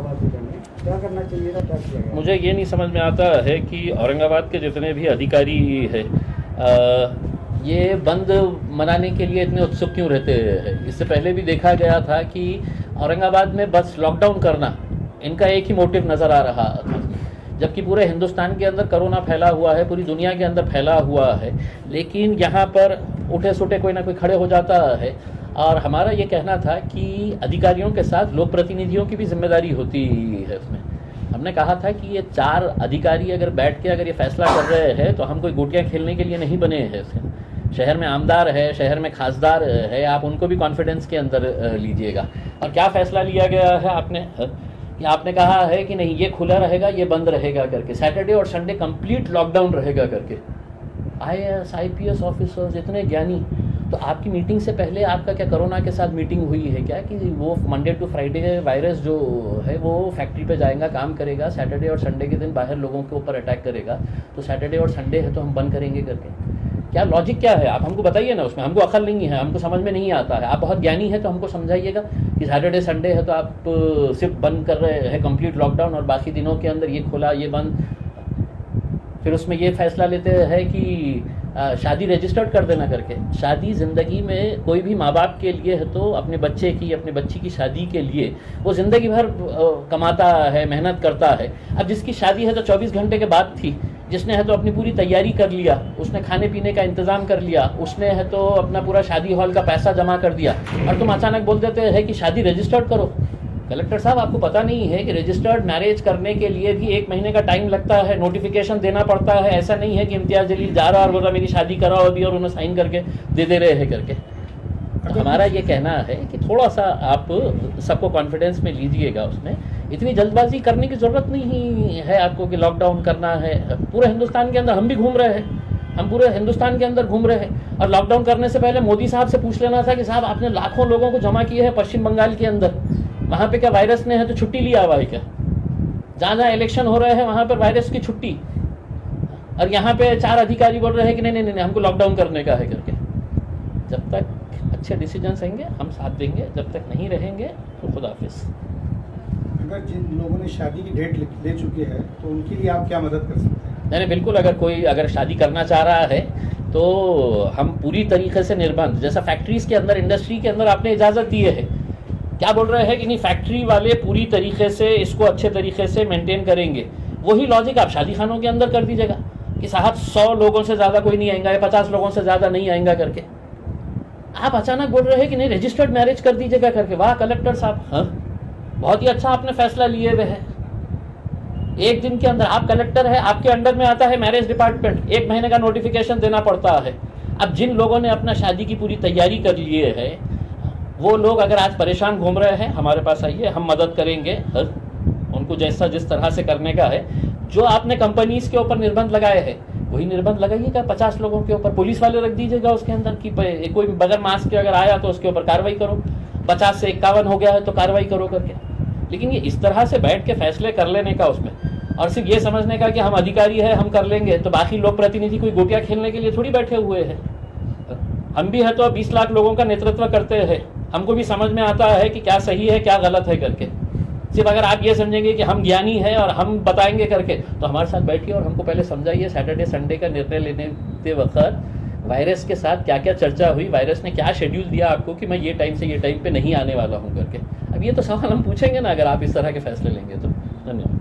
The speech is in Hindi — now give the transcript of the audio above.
औरंगाबाद के जाने क्या करना चाहिए था, क्या किया गया? मुझे ये नहीं समझ में आता है कि औरंगाबाद के जितने भी अधिकारी है ये बंद मनाने के लिए इतने उत्सुक क्यों रहते हैं। इससे पहले भी देखा गया था कि औरंगाबाद में बस लॉकडाउन करना इनका एक ही मोटिव नज़र आ रहा था, जबकि पूरे हिंदुस्तान के अंदर कोरोना फैला हुआ है, पूरी दुनिया के अंदर फैला हुआ है। लेकिन यहाँ पर उठे सुटे कोई ना कोई खड़े हो जाता है। और हमारा ये कहना था कि अधिकारियों के साथ लोक प्रतिनिधियों की भी जिम्मेदारी होती है उसमें। हमने कहा था कि ये 4 अधिकारी अगर बैठ के अगर ये फैसला कर रहे हैं तो हम कोई गोटियाँ खेलने के लिए नहीं बने हैं इसमें। शहर में आमदार है, शहर में खासदार है, आप उनको भी कॉन्फिडेंस के अंदर लीजिएगा। और क्या फ़ैसला लिया गया है कि आपने कहा है कि नहीं ये खुला रहेगा, ये बंद रहेगा करके, सैटरडे और संडे कंप्लीट लॉकडाउन रहेगा करके। IAS IPS ऑफिसर्स इतने ज्ञानी, तो आपकी मीटिंग से पहले आपका क्या कोरोना के साथ मीटिंग हुई है क्या कि वो मंडे टू फ्राइडे वायरस जो है वो फैक्ट्री पे जाएगा, काम करेगा, सैटरडे और संडे के दिन बाहर लोगों के ऊपर अटैक करेगा, तो सैटरडे और संडे है तो हम बंद करेंगे करके? क्या लॉजिक क्या है? आप हमको बताइए ना, उसमें हमको अकल नहीं है, हमको समझ में नहीं आता है। आप बहुत ज्ञानी है तो हमको समझाइएगा कि सैटरडे संडे है तो आप सिर्फ बंद कर रहे हैं कंप्लीट लॉकडाउन, और बाकी दिनों के अंदर ये खुला ये बंद। फिर उसमें ये फैसला लेते हैं कि शादी रजिस्टर्ड कर देना करके। शादी ज़िंदगी में कोई भी माँ बाप के लिए है तो अपने बच्चे की, अपने बच्ची की शादी के लिए वो ज़िंदगी भर कमाता है, मेहनत करता है। अब जिसकी शादी है तो 24 घंटे के बाद थी, जिसने है तो अपनी पूरी तैयारी कर लिया, उसने खाने पीने का इंतज़ाम कर लिया, उसने है तो अपना पूरा शादी हॉल का पैसा जमा कर दिया, और तुम अचानक बोल देते हैं कि शादी रजिस्टर्ड करो। कलेक्टर साहब, आपको पता नहीं है कि रजिस्टर्ड मैरिज करने के लिए भी 1 महीने का टाइम लगता है, नोटिफिकेशन देना पड़ता है। ऐसा नहीं है कि इम्तियाज़ जलील जा रहा और बोल रहा मेरी शादी कराओ अभी और उन्हें साइन करके दे रहे हैं करके। तो हमारा ये कहना है कि थोड़ा सा आप सबको कॉन्फिडेंस में लीजिएगा। उसमें इतनी जल्दबाजी करने की ज़रूरत नहीं है आपको कि लॉकडाउन करना है। पूरे हिंदुस्तान के अंदर हम भी घूम रहे हैं, हम पूरे हिंदुस्तान के अंदर घूम रहे हैं। और लॉकडाउन करने से पहले मोदी साहब से पूछ लेना था कि साहब आपने लाखों लोगों को जमा किए हैं पश्चिम बंगाल के अंदर, वहाँ पे क्या वायरस ने है तो छुट्टी लिया हुआ है क्या? जहाँ जहाँ इलेक्शन हो रहे हैं वहाँ पर वायरस की छुट्टी, और यहाँ पे 4 अधिकारी बोल रहे हैं कि नहीं नहीं नहीं हमको लॉकडाउन करने का है करके। जब तक अच्छे डिसीजंस आएंगे हम साथ देंगे, जब तक नहीं रहेंगे तो खुदा हाफिज़। अगर जिन लोगों ने शादी की डेट ले चुके हैं तो उनके लिए आप क्या मदद कर सकते हैं? नहीं बिल्कुल, अगर कोई अगर शादी करना चाह रहा है तो हम पूरी तरीके से निर्बंध, जैसा फैक्ट्रीज़ के अंदर, इंडस्ट्री के अंदर आपने इजाज़त दी है, क्या बोल रहे हैं कि नहीं फैक्ट्री वाले पूरी तरीके से इसको अच्छे तरीके से मेंटेन करेंगे। वही लॉजिक आप शादी खानों के अंदर कर दीजिएगा कि साहब 100 लोगों से ज़्यादा कोई नहीं आएगा या 50 लोगों से ज़्यादा नहीं आएगा करके। आप अचानक बोल रहे हैं कि नहीं रजिस्टर्ड मैरिज कर दीजिएगा करके। वाह कलेक्टर साहब, हाँ बहुत ही अच्छा आपने फैसला लिए हुए है। 1 दिन के अंदर आप कलेक्टर है, आपके अंडर में आता है मैरिज डिपार्टमेंट, 1 महीने का नोटिफिकेशन देना पड़ता है। अब जिन लोगों ने अपना शादी की पूरी तैयारी कर लिए है वो लोग अगर आज परेशान घूम रहे हैं, हमारे पास आइए, हम मदद करेंगे उनको जैसा जिस तरह से करने का है। जो आपने कंपनीज के ऊपर निर्बंध लगाए हैं वही निर्बंध लगाइएगा 50 लोगों के ऊपर। पुलिस वाले रख दीजिएगा उसके अंदर कि कोई बगैर मास्क के अगर आया तो उसके ऊपर कार्रवाई करो, 50 से 51 हो गया है तो कार्रवाई करो करके। लेकिन ये इस तरह से बैठ के फैसले कर लेने का उसमें, और सिर्फ ये समझने का कि हम अधिकारी है हम कर लेंगे, तो बाकी लोक प्रतिनिधि कोई गोटियाँ खेलने के लिए थोड़ी बैठे हुए हैं। हम भी है तो 20 लाख लोगों का नेतृत्व करते हैं, हमको भी समझ में आता है कि क्या सही है क्या गलत है करके। सिर्फ अगर आप ये समझेंगे कि हम ज्ञानी हैं और हम बताएंगे करके, तो हमारे साथ बैठिए और हमको पहले समझाइए सैटरडे संडे का निर्णय लेने के वक्त वायरस के साथ क्या क्या चर्चा हुई, वायरस ने क्या शेड्यूल दिया आपको कि मैं ये टाइम से ये टाइम पे नहीं आने वाला हूँ करके। अब ये तो सवाल हम पूछेंगे ना अगर आप इस तरह के फैसले लेंगे तो। धन्यवाद।